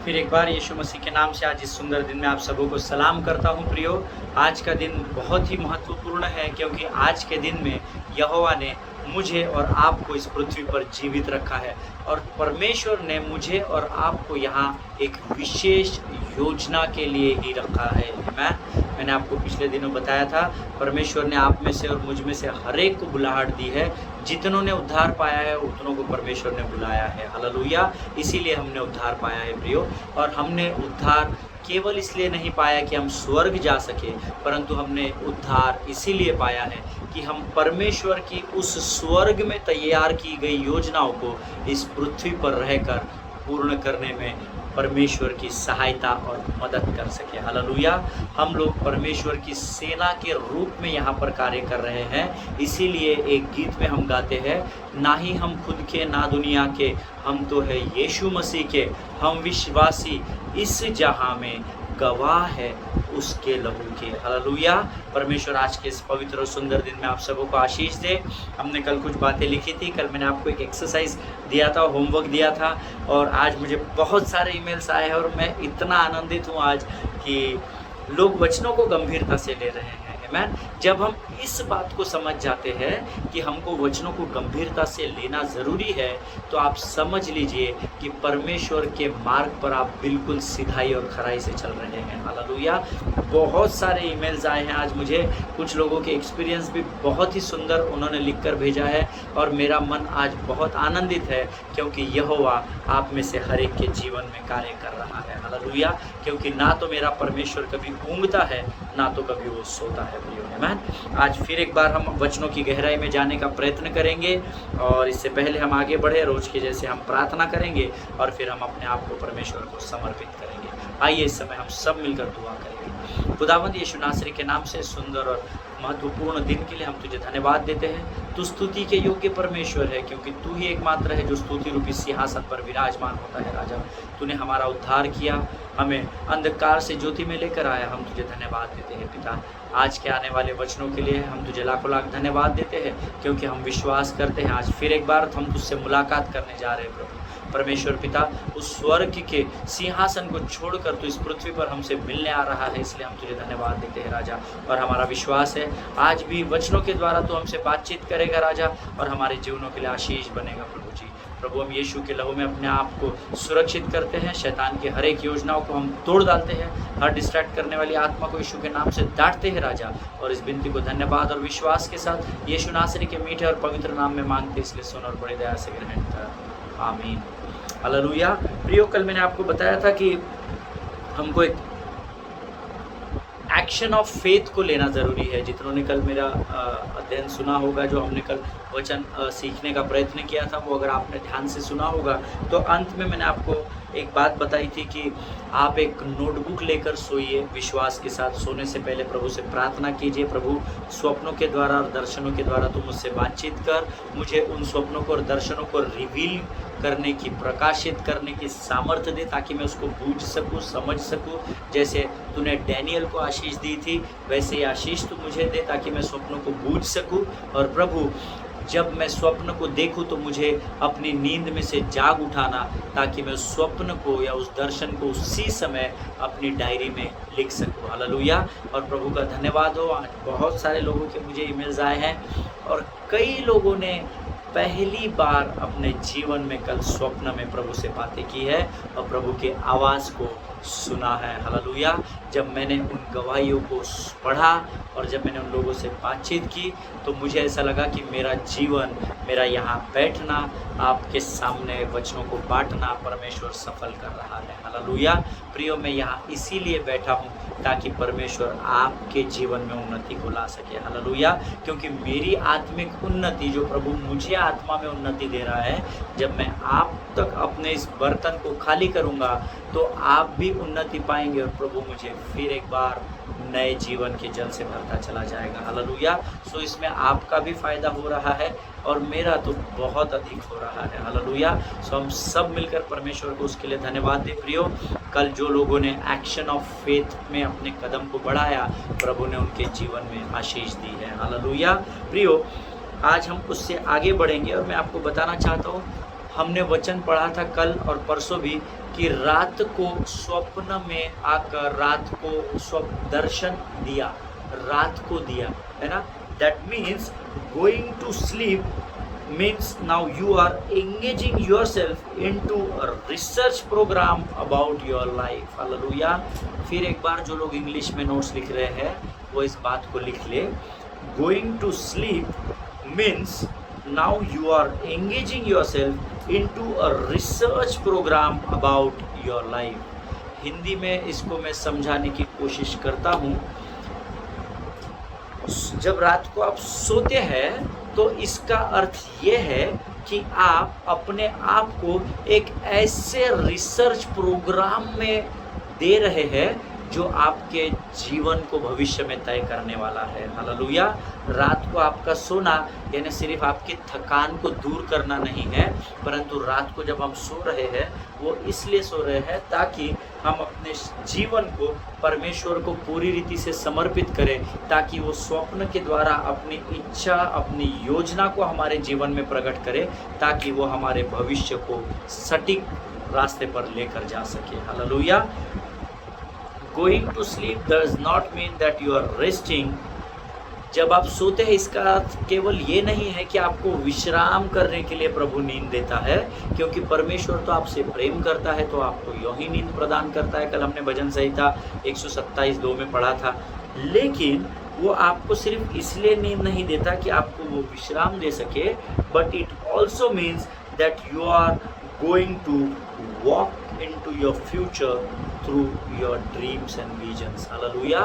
फिर एक बार यीशु मसीह के नाम से आज इस सुंदर दिन में आप सबों को सलाम करता हूँ प्रियो। आज का दिन बहुत ही महत्वपूर्ण है क्योंकि आज के दिन में यहोवा ने मुझे और आपको इस पृथ्वी पर जीवित रखा है और परमेश्वर ने मुझे और आपको यहाँ एक विशेष योजना के लिए ही रखा है। मैंने आपको पिछले दिनों बताया था, परमेश्वर ने आप में से और मुझ में से हर एक को बुलाहट दी है। जितनों ने उद्धार पाया है उतनों को परमेश्वर ने बुलाया है। हालेलुया। इसीलिए हमने उद्धार पाया है प्रियो। और हमने उद्धार केवल इसलिए नहीं पाया कि हम स्वर्ग जा सके, परंतु हमने उद्धार इसीलिए पाया है कि हम परमेश्वर की उस स्वर्ग में तैयार की गई योजनाओं को इस पृथ्वी पर रहकर पूर्ण करने में परमेश्वर की सहायता और मदद कर सके। हालेलुया। हम लोग परमेश्वर की सेना के रूप में यहाँ पर कार्य कर रहे हैं। इसीलिए एक गीत में हम गाते हैं, ना ही हम खुद के ना दुनिया के, हम तो है यीशु मसीह के, हम विश्वासी इस जहाँ में, गवाह है उसके लहू के। हालेलुया। परमेश्वर आज के इस पवित्र और सुंदर दिन में आप सबों को आशीष दे। हमने कल कुछ बातें लिखी थी, कल मैंने आपको एक एक्सरसाइज दिया था, होमवर्क दिया था, और आज मुझे बहुत सारे ईमेल्स आए हैं और मैं इतना आनंदित हूँ आज कि लोग वचनों को गंभीरता से ले रहे हैं। आमीन। जब हम इस बात को समझ जाते हैं कि हमको वचनों को गंभीरता से लेना ज़रूरी है, तो आप समझ लीजिए कि परमेश्वर के मार्ग पर आप बिल्कुल सिधाई और खराई से चल रहे हैं। हालेलुया। बहुत सारे ईमेल्स आए हैं आज मुझे, कुछ लोगों के एक्सपीरियंस भी बहुत ही सुंदर उन्होंने लिखकर भेजा है और मेरा मन आज बहुत आनंदित है क्योंकि यहोवा आप में से हर एक के जीवन में कार्य कर रहा है। हालेलुया। क्योंकि ना तो मेरा परमेश्वर कभी ऊँघता है, ना तो कभी वो सोता है। आमीन। आज फिर एक बार हम वचनों की गहराई में जाने का प्रयत्न करेंगे और इससे पहले हम आगे बढ़े, रोज के जैसे हम प्रार्थना करेंगे और फिर हम अपने आप को परमेश्वर को समर्पित करेंगे। आइए इस समय हम सब मिलकर दुआ करेंगे। खुदावंद यीशु नासरी के नाम से सुंदर और महत्वपूर्ण दिन के लिए हम तुझे धन्यवाद देते हैं। तू स्तुति के योग्य परमेश्वर है क्योंकि तू ही एकमात्र है जो स्तुति रूपी सिंहासन पर विराजमान होता है। राजा, तूने हमारा उद्धार किया, हमें अंधकार से ज्योति में लेकर आया। हम तुझे धन्यवाद देते हैं पिता। आज के आने वाले वचनों के लिए हम तुझे लाखों लाख धन्यवाद देते हैं क्योंकि हम विश्वास करते हैं आज फिर एक बार हम तुझसे मुलाकात करने जा रहे हैं। प्रभु परमेश्वर पिता, उस स्वर्ग के सिंहासन को छोड़कर तू इस पृथ्वी पर हमसे मिलने आ रहा है, इसलिए हम तुझे धन्यवाद देते हैं राजा। और हमारा विश्वास है आज भी वचनों के द्वारा तू हमसे बातचीत करेगा राजा और हमारे जीवनों के लिए आशीष बनेगा। प्रभु जी, प्रभु हम यीशु के लहू में अपने आप को सुरक्षित करते हैं। शैतान की हर एक योजनाओं को हम तोड़ डालते हैं, हर डिस्ट्रैक्ट करने वाली आत्मा को यीशु के नाम से डांटते हैं राजा। और इस विनती को धन्यवाद और विश्वास के साथ यीशु नासरी के मीठे और पवित्र नाम में मांगते, इसलिए सुन और बड़ी दया से ग्रहण कर। आमीन। हालेलुया। प्रियो, कल मैंने आपको बताया था कि हमको एक एक्शन ऑफ फेथ को लेना ज़रूरी है। जितनों ने कल मेरा अध्ययन सुना होगा, जो हमने कल वचन सीखने का प्रयत्न किया था, वो अगर आपने ध्यान से सुना होगा तो अंत में मैंने आपको एक बात बताई थी कि आप एक नोटबुक लेकर सोइए, विश्वास के साथ सोने से पहले प्रभु से प्रार्थना कीजिए, प्रभु स्वप्नों के द्वारा और दर्शनों के द्वारा तू मुझसे बातचीत कर, मुझे उन स्वप्नों को और दर्शनों को रिवील करने की, प्रकाशित करने की सामर्थ्य दे ताकि मैं उसको बूझ सकूं, समझ सकूं। जैसे तूने डैनियल को आशीष दी थी वैसे ही आशीष तू मुझे दे ताकि मैं स्वप्नों को बूझ सकूं। और प्रभु, जब मैं स्वप्न को देखूं तो मुझे अपनी नींद में से जाग उठाना ताकि मैं उस स्वप्न को या उस दर्शन को उसी समय अपनी डायरी में लिख सकूं। हालेलुया। और प्रभु का धन्यवाद हो, आज बहुत सारे लोगों के मुझे ईमेल्स आए हैं और कई लोगों ने पहली बार अपने जीवन में कल स्वप्न में प्रभु से बातें की है और प्रभु के आवाज़ को सुना है। हालेलुया। जब मैंने उन गवाहियों को पढ़ा और जब मैंने उन लोगों से बातचीत की तो मुझे ऐसा लगा कि मेरा जीवन, मेरा यहाँ बैठना, आपके सामने वचनों को बांटना परमेश्वर सफल कर रहा है। हालेलुया। प्रियो, मैं यहाँ इसीलिए बैठा हूँ ताकि परमेश्वर आपके जीवन में उन्नति को ला सके। हालेलुया। क्योंकि मेरी आत्मिक उन्नति, जो प्रभु मुझे आत्मा में उन्नति दे रहा है, जब मैं आप तक अपने इस बर्तन को खाली करूँगा तो आप भी उन्नति पाएंगे और प्रभु मुझे फिर एक बार नए जीवन के जल से भरता चला जाएगा। हालेलुया। सो इसमें आपका भी फ़ायदा हो रहा है और मेरा तो बहुत अधिक हो रहा है। हालेलुया। सो हम सब मिलकर परमेश्वर को उसके लिए धन्यवाद दें। प्रियो, कल जो लोगों ने एक्शन ऑफ फेथ में अपने कदम को बढ़ाया, प्रभु ने उनके जीवन में आशीष दी है। हालेलुया। प्रियो, आज हम उससे आगे बढ़ेंगे और मैं आपको बताना चाहता हूँ, हमने वचन पढ़ा था कल और परसों भी कि रात को स्वप्न में आकर रात को स्वप्न दर्शन दिया, रात को दिया, है ना। That means going to sleep means now you are engaging yourself into a research program about your life. Hallelujah. फिर एक बार जो लोग इंग्लिश में नोट्स लिख रहे हैं वो इस बात को लिख ले। Going to sleep means now you are engaging yourself into a research program about your life. Hindi में इसको मैं समझाने की कोशिश करता हूँ। जब रात को आप सोते हैं तो इसका अर्थ ये है कि आप अपने आप को एक ऐसे रिसर्च प्रोग्राम में दे रहे हैं जो आपके जीवन को भविष्य में तय करने वाला है। हालेलुया। रात को आपका सोना यानी सिर्फ आपकी थकान को दूर करना नहीं है, परंतु रात को जब हम सो रहे हैं वो इसलिए सो रहे हैं ताकि हम अपने जीवन को परमेश्वर को पूरी रीति से समर्पित करें, ताकि वो स्वप्न के द्वारा अपनी इच्छा अपनी योजना को हमारे जीवन में प्रकट करे, ताकि वो हमारे भविष्य को सटीक रास्ते पर लेकर जा सके। Hallelujah. Going to sleep does not mean that you are resting. जब आप सोते हैं इसका अर्थ केवल ये नहीं है कि आपको विश्राम करने के लिए प्रभु नींद देता है, क्योंकि परमेश्वर तो आपसे प्रेम करता है तो आपको यूं ही नींद प्रदान करता है। कल हमने भजन संहिता 127:2 में पढ़ा था। लेकिन वो आपको सिर्फ इसलिए नींद नहीं देता कि आपको वो विश्राम दे सके, but it also means that you are going to walk into your future through your dreams and visions. Hallelujah.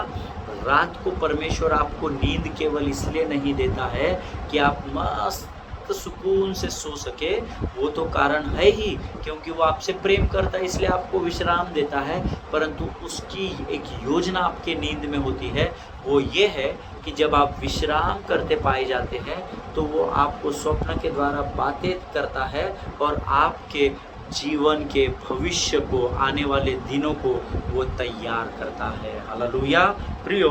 रात को परमेश्वर आपको नींद केवल इसलिए नहीं देता है कि आप मस्त सुकून से सो सके, वो तो कारण है ही क्योंकि वो आपसे प्रेम करता है इसलिए आपको विश्राम देता है, परंतु उसकी एक योजना आपके नींद में होती है। वो ये है कि जब आप विश्राम करते पाए जाते हैं तो वो आपको स्वप्न के द्वारा बातें करता है और आपके जीवन के भविष्य को, आने वाले दिनों को वो तैयार करता है। हालेलुया। प्रियो,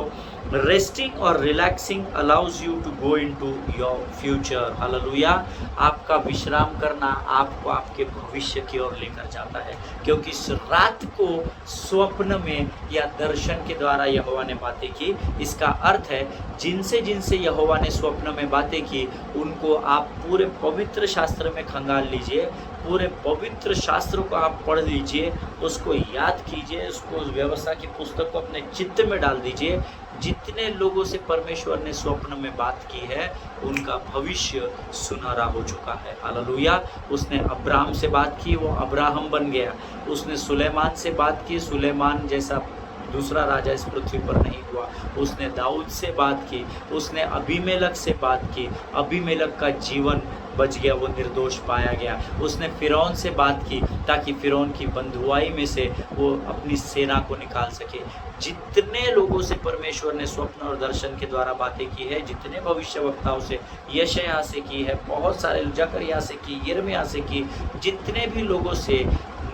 रेस्टिंग और relaxing allows you to go into your future. Hallelujah. आपका विश्राम करना आपको आपके भविष्य की ओर लेकर जाता है, क्योंकि इस रात को स्वप्न में या दर्शन के द्वारा यहोवा ने बातें की। इसका अर्थ है जिनसे जिनसे यहोवा ने स्वप्न में बातें की उनको आप पूरे पवित्र शास्त्र में खंगाल लीजिए, पूरे पवित्र शास्त्र को आप पढ़ लीजिए, उसको याद कीजिए, उसको उस व्यवस्था की पुस्तक को अपने चित्त में डाल दीजिए। जितने लोगों से परमेश्वर ने स्वप्न में बात की है उनका भविष्य सुनहरा हो चुका है। हालेलुया। उसने अब्राहम से बात की, वो अब्राहम बन गया। उसने सुलेमान से बात की, सुलेमान जैसा दूसरा राजा इस पृथ्वी पर नहीं हुआ। उसने दाऊद से बात की, उसने अबीमेलेक से बात की, अबीमेलेक का जीवन बच गया, वो निर्दोष पाया गया। उसने फिरौन से बात की ताकि फिरौन की बंधुआई में से वो अपनी सेना को निकाल सके। जितने लोगों से परमेश्वर ने स्वप्न और दर्शन के द्वारा बातें की है, जितने भविष्यवक्ताओं से, यशायाह से की है, बहुत सारे जकरिया से की, यिर्मयाह से की, जितने भी लोगों से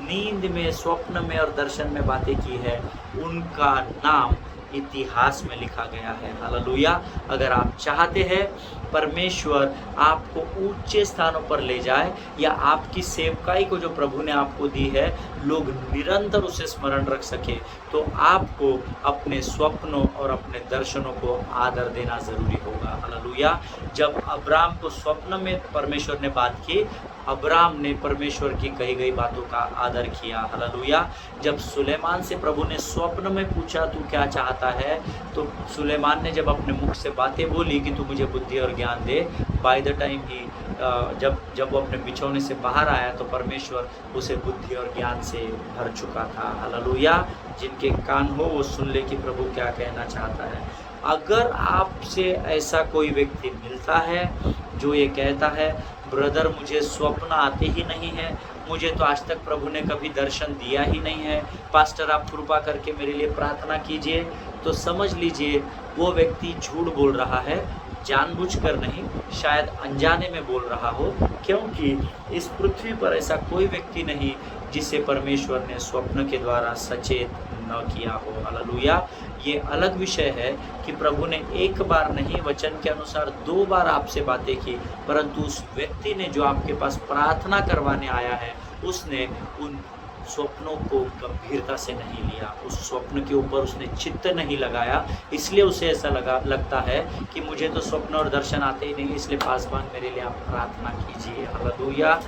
नींद में, स्वप्न में और दर्शन में बातें की है, उनका नाम इतिहास में लिखा गया है। हालेलुया। अगर आप चाहते हैं परमेश्वर आपको ऊंचे स्थानों पर ले जाए या आपकी सेवकाई को जो प्रभु ने आपको दी है लोग निरंतर उसे स्मरण रख सके, तो आपको अपने स्वप्नों और अपने दर्शनों को आदर देना जरूरी होगा। हालेलुया। जब अब्राहम को स्वप्न में परमेश्वर ने बात की, अब्राहम ने परमेश्वर की कही गई बातों का आदर किया। हालेलुया। जब सुलेमान से प्रभु ने स्वप्न में पूछा तू क्या चाहता है, तो सुलेमान ने जब अपने मुख से बातें बोली कि तू मुझे बुद्धि और ज्ञान दे, बाय द टाइम ही जब वो अपने बिछौने से बाहर आया तो परमेश्वर उसे बुद्धि और ज्ञान से भर चुका था। हालेलुया। जिनके कान हो वो सुन ले कि प्रभु क्या कहना चाहता है। अगर आपसे ऐसा कोई व्यक्ति मिलता है जो ये कहता है ब्रदर मुझे स्वप्न आते ही नहीं है, मुझे तो आज तक प्रभु ने कभी दर्शन दिया ही नहीं है, पास्टर आप कृपा करके मेरे लिए प्रार्थना कीजिए, तो समझ लीजिए वो व्यक्ति झूठ बोल रहा है, जानबूझकर नहीं, शायद अनजाने में बोल रहा हो, क्योंकि इस पृथ्वी पर ऐसा कोई व्यक्ति नहीं जिसे परमेश्वर ने स्वप्न के द्वारा सचेत न किया हो। हालेलुया। ये अलग विषय है कि प्रभु ने एक बार नहीं, वचन के अनुसार 2 बार आपसे बातें की, परंतु उस व्यक्ति ने जो आपके पास प्रार्थना करवाने आया है, उसने उन स्वप्नों को गंभीरता से नहीं लिया, उस स्वप्न के ऊपर उसने चित्त नहीं लगाया। इसलिए उसे ऐसा लगता है कि मुझे तो स्वप्न और दर्शन आते ही नहीं, इसलिए पासवान मेरे लिए आप प्रार्थना कीजिए। हालेलुया।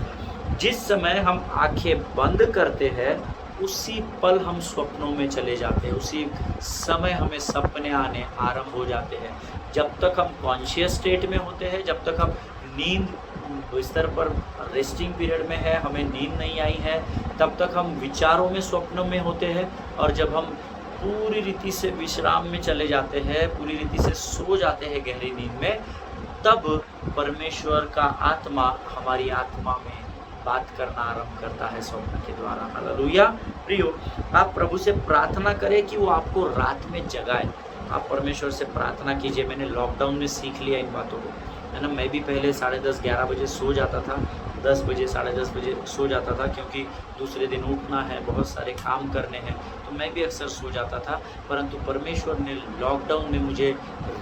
जिस समय हम आंखें बंद करते हैं, उसी पल हम स्वप्नों में चले जाते हैं, उसी समय हमें सपने आने आरंभ हो जाते हैं। जब तक हम कॉन्शियस स्टेट में होते हैं, जब तक हम नींद बिस्तर पर रेस्टिंग पीरियड में है, हमें नींद नहीं आई है, तब तक हम विचारों में, स्वप्नों में होते हैं। और जब हम पूरी रीति से विश्राम में चले जाते हैं, पूरी रीति से सो जाते हैं गहरी नींद में, तब परमेश्वर का आत्मा हमारी आत्मा में बात करना आरंभ करता है स्वप्न के द्वारा। हालेलुया। प्रियो, आप प्रभु से प्रार्थना करें कि वो आपको रात में जगाए। आप परमेश्वर से प्रार्थना कीजिए। मैंने लॉकडाउन में सीख लिया इन बातों को, है ना। मैं भी पहले 10:30 11 बजे सो जाता था, 10 बजे 10:30 बजे सो जाता था, क्योंकि दूसरे दिन उठना है, बहुत सारे काम करने हैं, तो मैं भी अक्सर सो जाता था। परंतु परमेश्वर ने लॉकडाउन में मुझे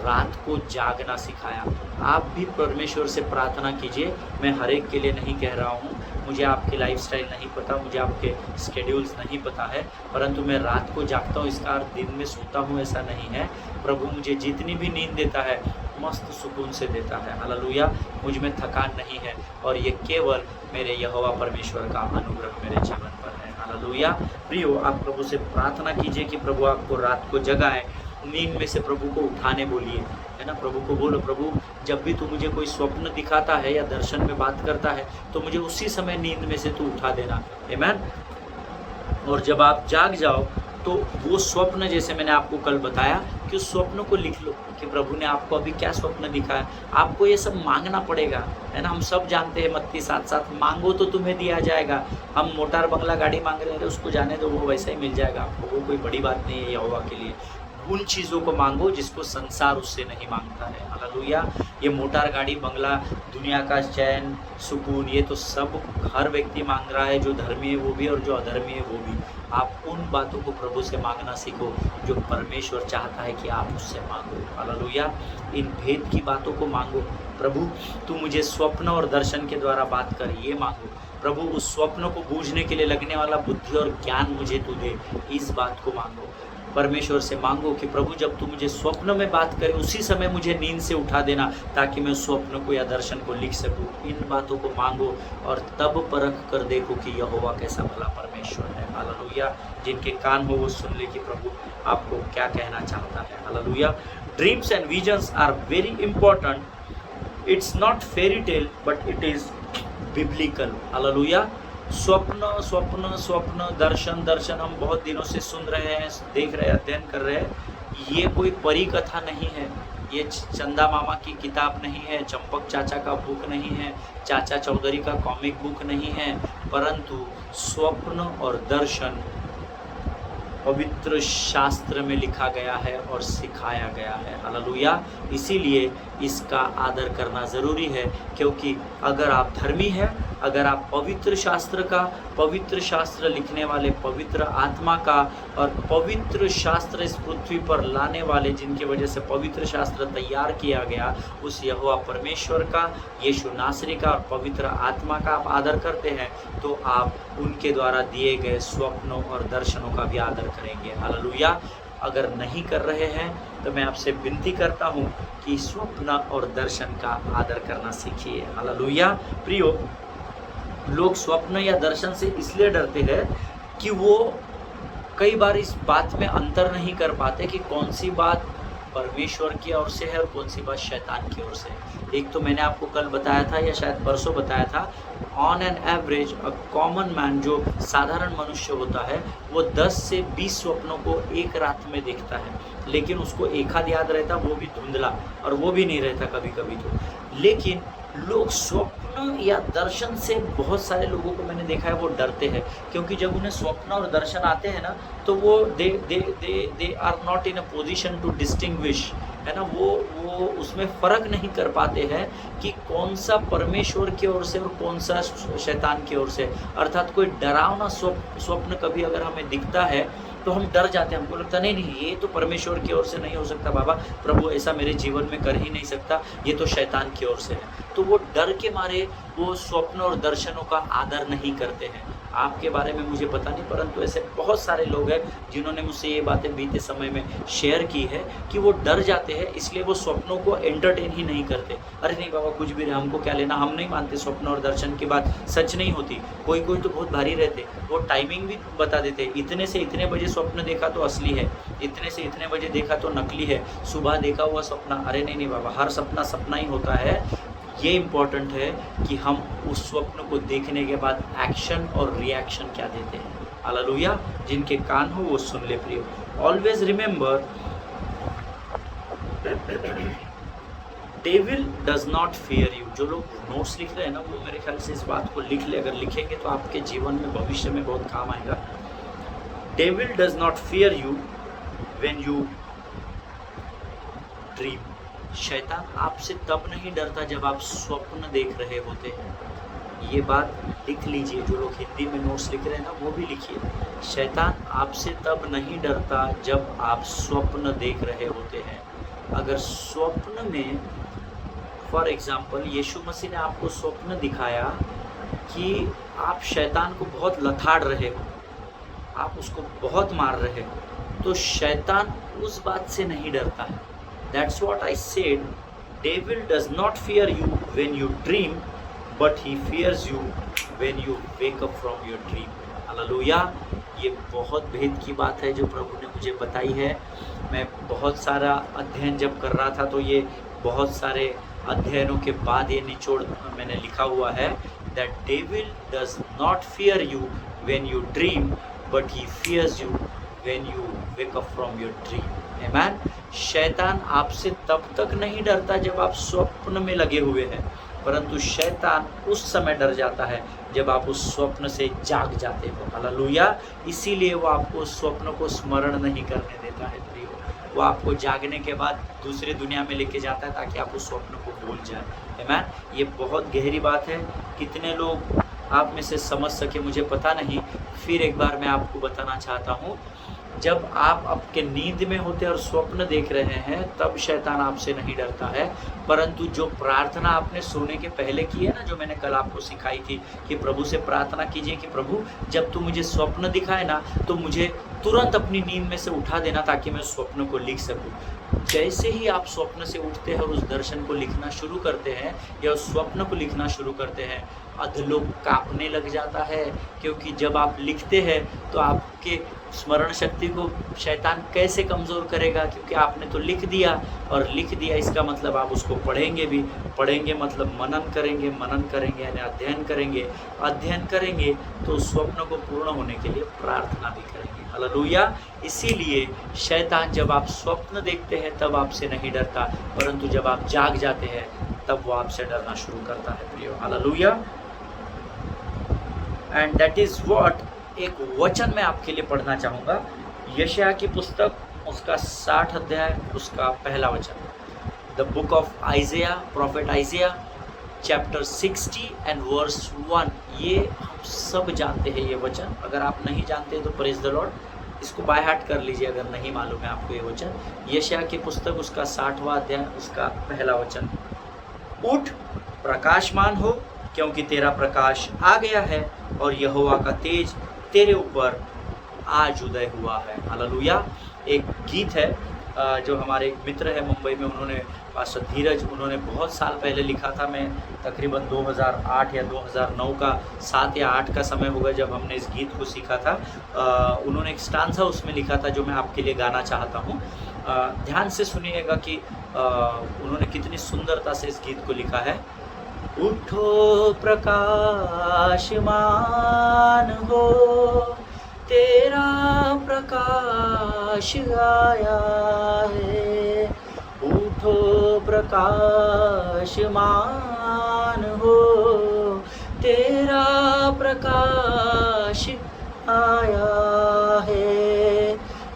रात को जागना सिखाया। आप भी परमेश्वर से प्रार्थना कीजिए। मैं हर एक के लिए नहीं कह रहा हूँ, मुझे आपके लाइफस्टाइल नहीं पता, मुझे आपके स्केड्यूल्स नहीं पता है, परंतु मैं रात को जागता हूँ, इसका अर्थ दिन में सोता हूँ ऐसा नहीं है। प्रभु मुझे जितनी भी नींद देता है, मस्त सुकून से देता है। हालेलुया। मुझ में थकान नहीं है, और ये केवल मेरे यहोवा परमेश्वर का अनुग्रह मेरे जीवन पर है। हालेलुया। प्रियो, आप प्रभु से प्रार्थना कीजिए कि प्रभु आपको रात को जगाए। नींद में से प्रभु को उठाने बोलिए, है ना। प्रभु को बोलो, प्रभु जब भी तू मुझे कोई स्वप्न दिखाता है या दर्शन में बात करता है, तो मुझे उसी समय नींद में से तू उठा देना। आमीन। और जब आप जाग जाओ, तो वो स्वप्न, जैसे मैंने आपको कल बताया, कि उस स्वप्न को लिख लो कि प्रभु ने आपको अभी क्या स्वप्न दिखाया। आपको ये सब मांगना पड़ेगा, है ना। हम सब जानते हैं मत्ती 7:7, मांगो तो तुम्हें दिया जाएगा। हम मोटर बंगला गाड़ी मांग रहे हैं, उसको जाने दो, वो वैसा ही मिल जाएगा आपको, वो कोई बड़ी बात नहीं है यहोवा के लिए। उन चीज़ों को मांगो जिसको संसार उससे नहीं मांगता है। हालेलुया। ये मोटर गाड़ी बंगला, दुनिया का चैन सुकून, ये तो सब हर व्यक्ति मांग रहा है, जो धर्मी है वो भी और जो अधर्मी है वो भी। आप उन बातों को प्रभु से मांगना सीखो जो परमेश्वर चाहता है कि आप उससे मांगो। हालेलुया। इन भेद की बातों को मांगो। प्रभु तू मुझे स्वप्न और दर्शन के द्वारा बात कर, ये मांगो। प्रभु उस स्वप्न को बूझने के लिए लगने वाला बुद्धि और ज्ञान मुझे तू दे, इस बात को मांगो। परमेश्वर से मांगो कि प्रभु जब तू मुझे स्वप्न में बात करे, उसी समय मुझे नींद से उठा देना, ताकि मैं स्वप्न को या दर्शन को लिख सकूं। इन बातों को मांगो, और तब परख कर देखो कि यहोवा कैसा भला परमेश्वर है। हालेलुया। जिनके कान हो वो सुन ले कि प्रभु आपको क्या कहना चाहता है। Hallelujah. Dreams and visions are very important. It's not fairy tale, but it is biblical. Hallelujah. स्वप्न स्वप्न स्वप्न, दर्शन दर्शन, हम बहुत दिनों से सुन रहे हैं, देख रहे हैं, अध्ययन कर रहे हैं। ये कोई परी कथा नहीं है, ये चंदा मामा की किताब नहीं है, चंपक चाचा का बुक नहीं है, चाचा चौधरी का कॉमिक बुक नहीं है, परंतु स्वप्न और दर्शन पवित्र शास्त्र में लिखा गया है और सिखाया गया है। हालेलुया। इसीलिए इसका आदर करना ज़रूरी है, क्योंकि अगर आप धर्मी हैं, अगर आप पवित्र शास्त्र लिखने वाले पवित्र आत्मा का और पवित्र शास्त्र इस पृथ्वी पर लाने वाले, जिनकी वजह से पवित्र शास्त्र तैयार किया गया, उस यहोवा परमेश्वर का, यीशु नासरी का और पवित्र आत्मा का आप आदर करते हैं, तो आप उनके द्वारा दिए गए स्वप्नों और दर्शनों का भी आदर करेंगे। हालेलुया। अगर नहीं कर रहे हैं तो मैं आपसे विनती करता हूँ कि स्वप्न और दर्शन का आदर करना सीखिए। हालेलुया। प्रियो, लोग स्वप्न या दर्शन से इसलिए डरते हैं कि वो कई बार इस बात में अंतर नहीं कर पाते कि कौन सी बात परमेश्वर की ओर से है और कौन सी बात शैतान की ओर से है। एक तो मैंने आपको कल बताया था या शायद परसों बताया था, on an average a common man, जो साधारण मनुष्य होता है, वो 10 से 20 स्वप्नों को एक रात में देखता है, लेकिन उसको एक आध याद रहता, वो भी धुंधला, और वो भी नहीं रहता कभी कभी तो। लेकिन लोग स्वप्न या दर्शन से, बहुत सारे लोगों को मैंने देखा है वो डरते हैं, क्योंकि जब उन्हें स्वप्न और दर्शन आते हैं ना, तो वो they are not in a position to distinguish है ना, वो उसमें फ़र्क नहीं कर पाते हैं कि कौन सा परमेश्वर की ओर से और कौन सा शैतान की ओर से। अर्थात कोई डरावना स्वप्न कभी अगर हमें दिखता है तो हम डर जाते हैं, हमको लगता है नहीं ये तो परमेश्वर की ओर से नहीं हो सकता बाबा, प्रभु ऐसा मेरे जीवन में कर ही नहीं सकता, ये तो शैतान की ओर से है। तो वो डर के मारे वो स्वप्न और दर्शनों का आदर नहीं करते हैं। आपके बारे में मुझे पता नहीं, परंतु ऐसे बहुत सारे लोग हैं जिन्होंने मुझसे ये बातें बीते समय में शेयर की है कि वो डर जाते हैं, इसलिए वो स्वप्नों को एंटरटेन ही नहीं करते। अरे नहीं बाबा कुछ भी रहे, हमको क्या लेना, हम नहीं मानते स्वप्न और दर्शन की बात सच नहीं होती। कोई कोई तो बहुत भारी रहते, वो टाइमिंग भी बता देते, इतने से इतने बजे स्वप्न देखा तो असली है, इतने से इतने बजे देखा तो नकली है, सुबह देखा हुआ सपना। अरे नहीं बाबा, हर सपना सपना ही होता है। ये इम्पॉर्टेंट है कि हम उस स्वप्न को देखने के बाद एक्शन और रिएक्शन क्या देते हैं। हालेलुया। जिनके कान हो वो सुन ले प्रियो। Always remember, devil does not fear you. जो लोग नोट्स लिख रहे हैं ना, वो मेरे ख्याल से इस बात को लिख ले, अगर लिखेंगे तो आपके जीवन में भविष्य में बहुत काम आएगा। Devil does not fear you when you dream. शैतान आपसे तब नहीं डरता जब आप स्वप्न देख रहे होते हैं। ये बात लिख लीजिए, जो लोग हिंदी में नोट्स लिख रहे हैं ना वो भी लिखिए। शैतान आपसे तब नहीं डरता जब आप स्वप्न देख रहे होते हैं। अगर स्वप्न में फॉर एग्जाम्पल यीशु मसीह ने आपको स्वप्न दिखाया कि आप शैतान को बहुत लथाड़ रहे हो, आप उसको बहुत मार रहे हो, तो शैतान उस बात से नहीं डरता है। That's what I said. Devil does not fear you when you dream, but he fears you when you wake up from your dream. Hallelujah. ये बहुत भेद की बात है जो प्रभु ने मुझे बताई है। मैं बहुत सारा अध्ययन जब कर रहा था तो ये बहुत सारे अध्ययनों के बाद ये निचोड़ मैंने लिखा हुआ है, that devil does not fear you when you dream, but he fears you when you wake up from your dream. Amen. शैतान आपसे तब तक नहीं डरता जब आप स्वप्न में लगे हुए हैं, परंतु शैतान उस समय डर जाता है जब आप उस स्वप्न से जाग जाते हो। हालेलुया। इसीलिए वो आपको स्वप्न को स्मरण नहीं करने देता है प्रियो। वो आपको जागने के बाद दूसरी दुनिया में लेके जाता है ताकि आप उस स्वप्न को भूल जाए। आमीन। ये बहुत गहरी बात है। कितने लोग आप में से समझ सके मुझे पता नहीं, फिर एक बार मैं आपको बताना चाहता हूँ। जब आप आपके नींद में होते और स्वप्न देख रहे हैं तब शैतान आपसे नहीं डरता है, परंतु जो प्रार्थना आपने सोने के पहले की है ना, जो मैंने कल आपको सिखाई थी कि प्रभु से प्रार्थना कीजिए कि प्रभु जब तू मुझे स्वप्न दिखाए ना तो मुझे तुरंत अपनी नींद में से उठा देना ताकि मैं स्वप्न को लिख सकूं। जैसे ही आप स्वप्न से उठते हैं और उस दर्शन को लिखना शुरू करते हैं या उस स्वप्न को लिखना शुरू करते हैं, अधलोक कांपने लग जाता है, क्योंकि जब आप लिखते हैं तो आपके स्मरण शक्ति को शैतान कैसे कमज़ोर करेगा, क्योंकि आपने तो लिख दिया, और लिख दिया इसका मतलब आप उसको पढ़ेंगे भी, पढ़ेंगे मतलब मनन करेंगे यानी अध्ययन करेंगे तो उस स्वप्न को पूर्ण होने के लिए प्रार्थना भी करेंगे। हालेलुया। इसीलिए शैतान जब आप स्वप्न देखते हैं तब आपसे नहीं डरता, परंतु जब आप जाग जाते हैं तब वो आपसे डरना शुरू करता है प्रियो। Hallelujah. And that is what, एक वचन मैं आपके लिए पढ़ना चाहूँगा, यशायाह की पुस्तक उसका 60 अध्याय उसका पहला वचन, the book of Isaiah, prophet Isaiah chapter 60 and verse 1। ये हम सब जानते हैं ये वचन, अगर आप नहीं जानते तो प्रेज द लॉर्ड, इसको बाय हार्ट कर लीजिए अगर नहीं मालूम है आपको ये वचन। यशायाह की पुस्तक उसका 60वां अध्याय उसका पहला वचन, उठ प्रकाशमान हो क्योंकि तेरा प्रकाश आ गया है और यहोवा का तेज तेरे ऊपर आज उदय हुआ है। हालेलुया। एक गीत है जो हमारे एक मित्र है मुंबई में, उन्होंने पास्टर धीरज, उन्होंने बहुत साल पहले लिखा था, मैं तकरीबन 2008 या 2009 का 7 या 8 का समय होगा जब हमने इस गीत को सीखा था। उन्होंने एक स्टांजा उसमें लिखा था जो मैं आपके लिए गाना चाहता हूँ। ध्यान से सुनिएगा कि उन्होंने कितनी सुंदरता से इस गीत को लिखा है। उठो प्रकाशमान हो, तेरा प्रकाश आया है। उठो प्रकाशमान हो, तेरा प्रकाश आया है।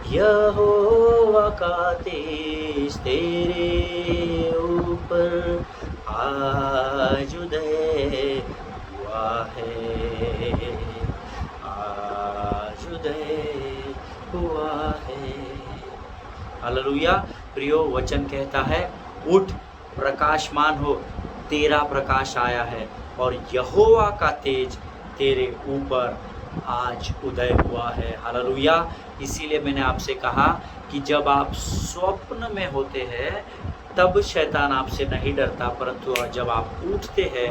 यहोवा का तेज तेरे ऊपर आज उदय हुआ है, आज उदय हुआ है। हालेलुया। प्रियो, वचन कहता है उठ, प्रकाशमान हो, तेरा प्रकाश आया है और यहोवा का तेज तेरे ऊपर आज उदय हुआ है। हालेलुया। इसीलिए मैंने आपसे कहा कि जब आप स्वप्न में होते हैं तब शैतान आपसे नहीं डरता, परंतु जब आप उठते हैं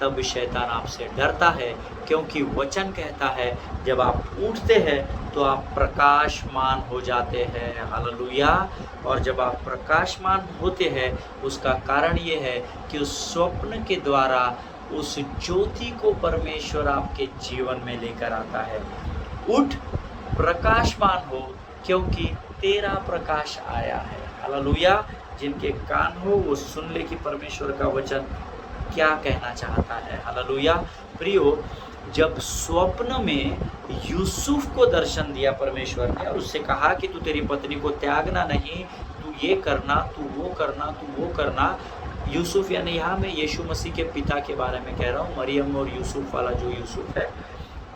तब शैतान आपसे डरता है, क्योंकि वचन कहता है जब आप उठते हैं तो आप प्रकाशमान हो जाते हैं। हालेलुया। और जब आप प्रकाशमान होते हैं उसका कारण ये है कि उस स्वप्न के द्वारा उस ज्योति को परमेश्वर आपके जीवन में लेकर आता है। उठ, प्रकाशमान हो, क्योंकि तेरा प्रकाश आया है। हालेलुया। जिनके कान हो वो सुन ले कि परमेश्वर का वचन क्या कहना चाहता है। हालेलुया। प्रियो, जब स्वप्न में यूसुफ को दर्शन दिया परमेश्वर ने और उससे कहा कि तू तेरी पत्नी को त्यागना नहीं, तू ये करना, तू वो करना, तू वो करना। यूसुफ यानी यहाँ मैं यीशु मसीह के पिता के बारे में कह रहा हूँ, मरियम और यूसुफ वाला जो यूसुफ है,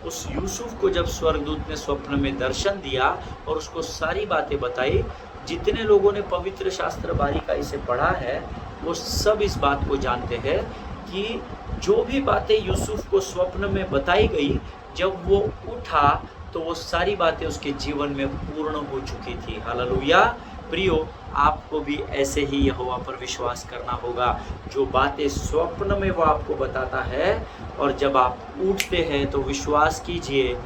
उस यूसुफ को जब स्वर्गदूत ने स्वप्न में दर्शन दिया और उसको सारी बातें बताई, जितने लोगों ने पवित्र शास्त्र बारीकाई से पढ़ा है वो सब इस बात को जानते हैं कि जो भी बातें यूसुफ को स्वप्न में बताई गई, जब वो उठा तो वो सारी बातें उसके जीवन में पूर्ण हो चुकी थी। हालेलुया। प्रियो, आपको भी ऐसे ही यहोवा पर विश्वास करना होगा। जो बातें स्वप्न में वो आपको बताता है और जब आप उठते हैं तो विश्वास कीजिए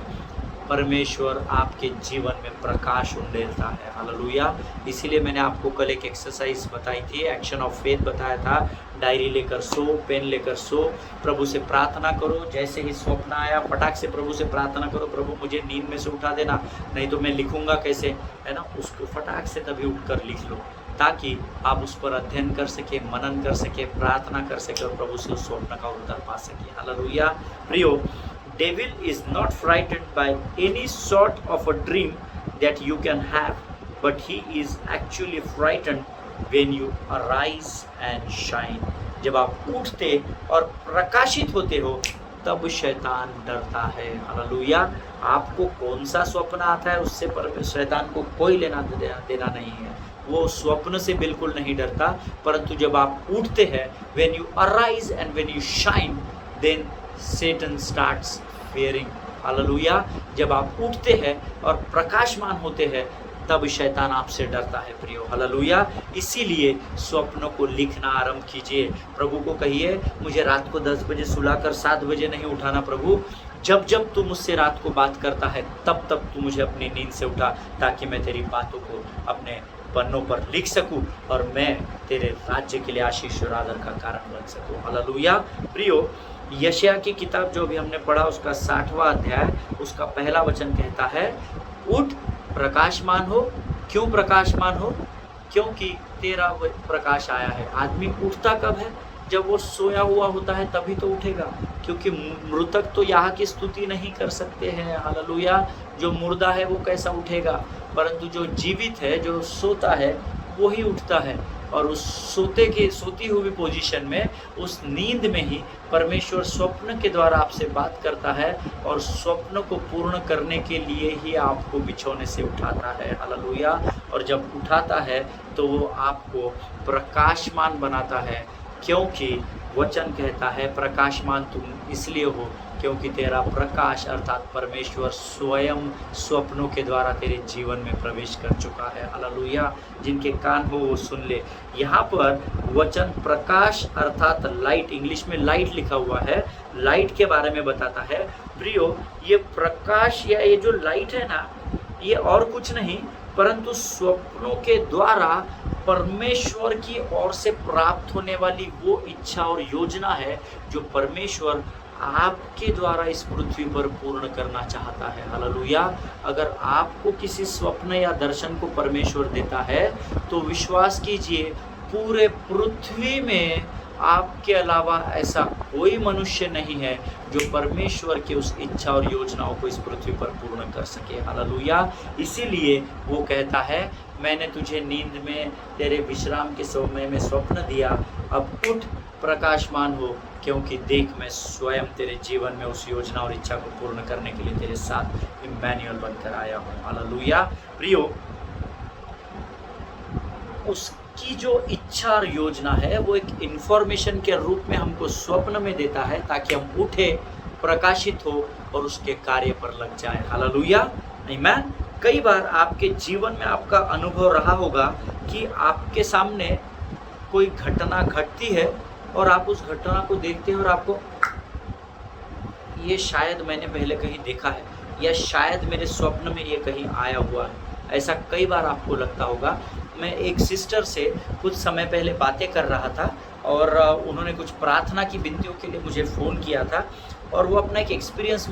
परमेश्वर आपके जीवन में प्रकाश उंडेलता है। हालेलुया। इसीलिए मैंने आपको कल एक एक्सरसाइज बताई थी, एक्शन ऑफ फेथ बताया था। डायरी लेकर सो, पेन लेकर सो, प्रभु से प्रार्थना करो। जैसे ही स्वप्न आया फटाक से प्रभु से प्रार्थना करो, प्रभु मुझे नींद में से उठा देना, नहीं तो मैं लिखूंगा कैसे, है ना। उसको फटाक से तभी उठकर लिख लो, ताकि आप उस पर अध्ययन कर सके, मनन कर सके, प्रार्थना कर सके और प्रभु से उस स्वप्न का उत्तर पा सके। हालेलुया। प्रियो, devil is not frightened by any sort of a dream that you can have, but he is actually frightened when you arise and shine. जब आप उठते और प्रकाशित होते हो तब शैतान डरता है। हालेलुया। आपको कौन सा स्वप्न आता है उससे पर शैतान को कोई लेना देना नहीं है, वो स्वप्न से बिल्कुल नहीं डरता, परंतु जब आप उठते हैं, when you arise and when you shine, then Satan starts fearing. Hallelujah. जब आप उठते हैं और प्रकाशमान होते हैं तब शैतान आपसे डरता है। प्रियो, हालेलुया। इसीलिए स्वप्नों को लिखना आरंभ कीजिए। प्रभु को कहिए मुझे रात को 10 बजे सुलाकर 7 बजे नहीं उठाना प्रभु, जब जब तू मुझसे रात को बात करता है तब तब तू मुझे अपनी नींद से उठा, ताकि मैं तेरी बातों को अपने पन्नों पर लिख सकूं और मैं तेरे राज्य के लिए आशीष और आदर का कारण बन सकूं। हालेलुया। प्रियो, यशायाह की किताब जो भी हमने पढ़ा उसका 60वां अध्याय उसका पहला वचन कहता है, उठ, प्रकाशमान हो। क्यों प्रकाशमान हो? क्योंकि तेरा प्रकाश आया है। आदमी उठता कब है? जब वो सोया हुआ होता है तभी तो उठेगा, क्योंकि मृतक तो यहाँ की स्तुति नहीं कर सकते हैं। हालेलुया। जो मुर्दा है वो कैसा उठेगा, परंतु जो जीवित है, जो सोता है, वो ही उठता है। और उस सोती हुई पोजीशन में, उस नींद में ही परमेश्वर स्वप्न के द्वारा आपसे बात करता है और स्वप्न को पूर्ण करने के लिए ही आपको बिछौने से उठाता है। हालेलुया। और जब उठाता है तो वो आपको प्रकाशमान बनाता है, क्योंकि वचन कहता है प्रकाशमान तुम इसलिए हो क्योंकि तेरा प्रकाश अर्थात परमेश्वर स्वयं स्वप्नों के द्वारा तेरे जीवन में प्रवेश कर चुका है। हालेलुया। जिनके कान हो वो सुन ले। यहाँ पर वचन प्रकाश अर्थात लाइट, इंग्लिश में लाइट लिखा हुआ है, लाइट के बारे में बताता है। प्रियो, ये प्रकाश या ये जो लाइट है ना, ये और कुछ नहीं परंतु स्वप्नों के द्वारा परमेश्वर की ओर से प्राप्त होने वाली वो इच्छा और योजना है जो परमेश्वर आपके द्वारा इस पृथ्वी पर पूर्ण करना चाहता है। हालेलुया। अगर आपको किसी स्वप्न या दर्शन को परमेश्वर देता है तो विश्वास कीजिए पूरे पृथ्वी में आपके अलावा ऐसा कोई मनुष्य नहीं है जो परमेश्वर की उस इच्छा और योजनाओं को इस पृथ्वी पर पूर्ण कर सके। हालेलुया। इसीलिए वो कहता है, मैंने तुझे नींद में तेरे विश्राम के समय में स्वप्न दिया, अब उठ प्रकाशमान हो, क्योंकि देख मैं स्वयं तेरे जीवन में उस योजना और इच्छा को पूर्ण करने के लिए तेरे साथ इम्मैनुअल बनकर आया हूँ। हालेलुया। प्रियो, उसकी जो इच्छा और योजना है वो एक इन्फॉर्मेशन के रूप में हमको स्वप्न में देता है, ताकि हम उठे, प्रकाशित हो और उसके कार्य पर लग जाए। हालेलुया। आमीन। कई बार आपके जीवन में आपका अनुभव रहा होगा कि आपके सामने कोई घटना घटती है और आप उस घटना को देखते हैं और आपको ये शायद मैंने पहले कहीं देखा है, या शायद मेरे स्वप्न में ये कहीं आया हुआ है। ऐसा कई बार आपको लगता होगा। मैं एक सिस्टर से कुछ समय पहले बातें कर रहा था और उन्होंने कुछ प्रार्थना की विनतियों के लिए मुझे फ़ोन किया था, और वो अपना एक एक्सपीरियंस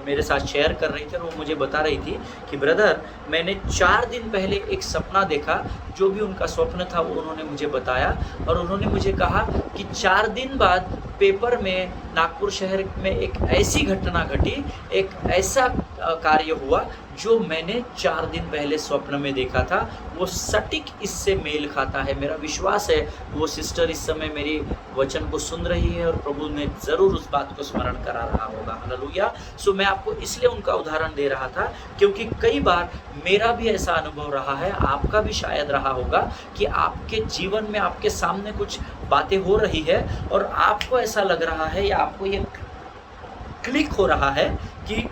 मेरे साथ शेयर कर रही थी। और वो मुझे बता रही थी कि ब्रदर, मैंने 4 दिन पहले एक सपना देखा। जो भी उनका स्वप्न था वो उन्होंने मुझे बताया, और उन्होंने मुझे कहा कि 4 दिन बाद पेपर में नागपुर शहर में एक ऐसी घटना घटी, एक ऐसा कार्य हुआ जो मैंने 4 दिन पहले स्वप्न में देखा था। वो सटीक इससे मेल खाता है। मेरा विश्वास है वो सिस्टर इस समय मेरी वचन को सुन रही है और प्रभु ने ज़रूर उस बात को स्मरण करा रहा होगा। हालेलुया। सो मैं आपको इसलिए उनका उदाहरण दे रहा था क्योंकि कई बार मेरा भी ऐसा अनुभव रहा है, आपका भी शायद रहा होगा कि आपके जीवन में आपके सामने कुछ बातें हो रही है और आपको ऐसा लग रहा है या आपको ये क्लिक हो रहा है कि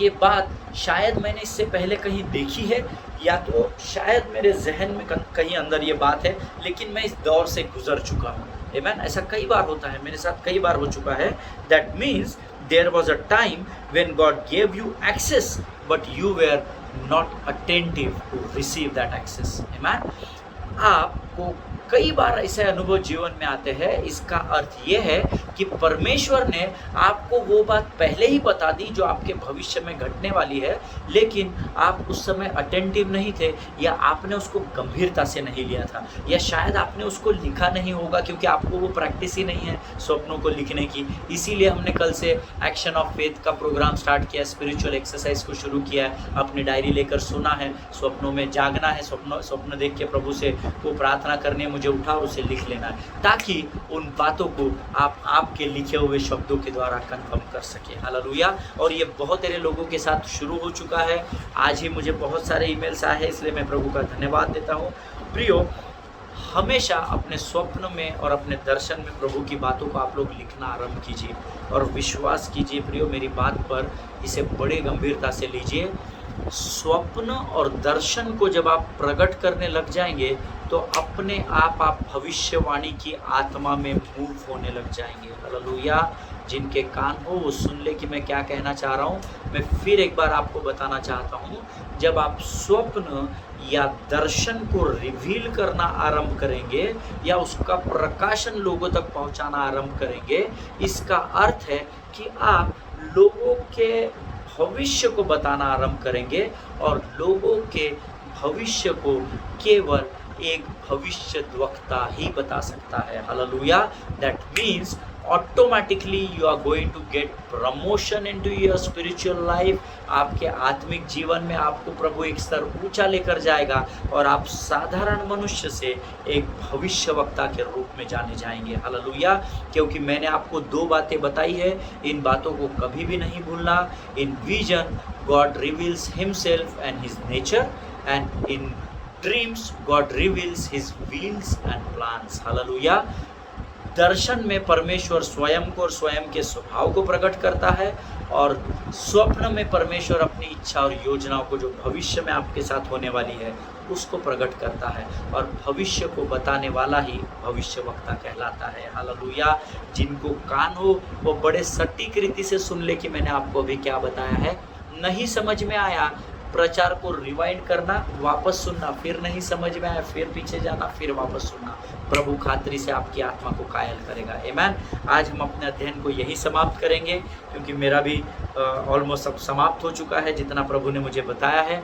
ये बात शायद मैंने इससे पहले कहीं देखी है, या तो शायद मेरे जहन में कहीं अंदर ये बात है, लेकिन मैं इस दौर से गुजर चुका हूँ। आमीन। ऐसा कई बार होता है, मेरे साथ कई बार हो चुका है। That means there was a time when God gave you access but you were not attentive to receive that access. आमीन। आपको कई बार ऐसे अनुभव जीवन में आते हैं। इसका अर्थ ये है कि परमेश्वर ने आपको वो बात पहले ही बता दी जो आपके भविष्य में घटने वाली है, लेकिन आप उस समय अटेंटिव नहीं थे, या आपने उसको गंभीरता से नहीं लिया था, या शायद आपने उसको लिखा नहीं होगा क्योंकि आपको वो प्रैक्टिस ही नहीं है स्वप्नों को लिखने की। इसीलिए हमने कल से एक्शन ऑफ फेथ का प्रोग्राम स्टार्ट किया, स्पिरिचुअल एक्सरसाइज को शुरू किया है। अपनी डायरी लेकर सुना है, स्वप्नों में जागना है, स्वप्न देख के प्रभु से वो प्रार्थना करनी, मुझे उठा और उसे लिख लेना है, ताकि उन बातों को आप आपके लिखे हुए शब्दों के द्वारा कंफर्म कर सके। हालेलुया। और ये बहुत सारे लोगों के साथ शुरू हो चुका है। आज ही मुझे बहुत सारे ईमेल्स आए हैं, इसलिए मैं प्रभु का धन्यवाद देता हूँ। प्रियो, हमेशा अपने स्वप्न में और अपने दर्शन में प्रभु की बातों को आप लोग लिखना आरंभ कीजिए और विश्वास कीजिए। प्रियो, मेरी बात पर इसे बड़े गंभीरता से लीजिए। स्वप्न और दर्शन को जब आप प्रकट करने लग जाएंगे तो अपने आप भविष्यवाणी की आत्मा में मूव होने लग जाएंगे। हालेलुया। जिनके कान हो वो सुन ले कि मैं क्या कहना चाह रहा हूँ। मैं फिर एक बार आपको बताना चाहता हूँ, जब आप स्वप्न या दर्शन को रिवील करना आरंभ करेंगे या उसका प्रकाशन लोगों तक पहुँचाना आरंभ करेंगे, इसका अर्थ है कि आप लोगों के भविष्य को बताना आरंभ करेंगे, और लोगों के भविष्य को केवल एक भविष्यद्वक्ता ही बता सकता है। Hallelujah. That means automatically you are going to get promotion into your spiritual life. आपके आत्मिक जीवन में आपको प्रभु एक स्तर ऊंचा लेकर जाएगा और आप साधारण मनुष्य से एक भविष्यवक्ता के रूप में जाने जाएंगे। हालेलुया। क्योंकि मैंने आपको 2 बातें बताई है, इन बातों को कभी भी नहीं भूलना। In vision God reveals himself and his nature, and in dreams God reveals his wills and plans. Hallelujah. दर्शन में परमेश्वर स्वयं को और स्वयं के स्वभाव को प्रकट करता है, और स्वप्न में परमेश्वर अपनी इच्छा और योजनाओं को जो भविष्य में आपके साथ होने वाली है उसको प्रकट करता है, और भविष्य को बताने वाला ही भविष्यवक्ता कहलाता है। हालेलुया। जिनको कान हो वो बड़े सटीक रीति से सुन ले कि मैंने आपको अभी क्या बताया है। नहीं समझ में आया, प्रचार को रिवाइंड करना, वापस सुनना, फिर नहीं समझ में आया फिर पीछे जाना, फिर वापस सुनना। प्रभु खातरी से आपकी आत्मा को कायल करेगा। आमीन। आज हम अपने अध्ययन को यही समाप्त करेंगे, क्योंकि मेरा भी ऑलमोस्ट सब समाप्त हो चुका है जितना प्रभु ने मुझे बताया है।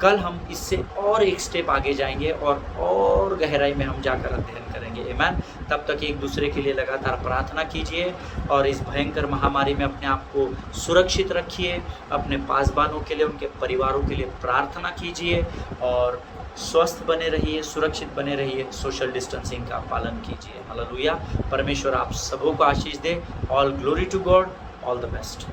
कल हम इससे और एक स्टेप आगे जाएंगे और गहराई में हम जाकर अध्ययन करेंगे। आमेन। तब तक एक दूसरे के लिए लगातार प्रार्थना कीजिए और इस भयंकर महामारी में अपने आप को सुरक्षित रखिए। अपने पासबानों के लिए, उनके परिवारों के लिए प्रार्थना कीजिए और स्वस्थ बने रहिए, सुरक्षित बने रहिए, सोशल डिस्टेंसिंग का पालन कीजिए। हालेलुया। परमेश्वर आप सबों को आशीष दे। All glory to God, all the best.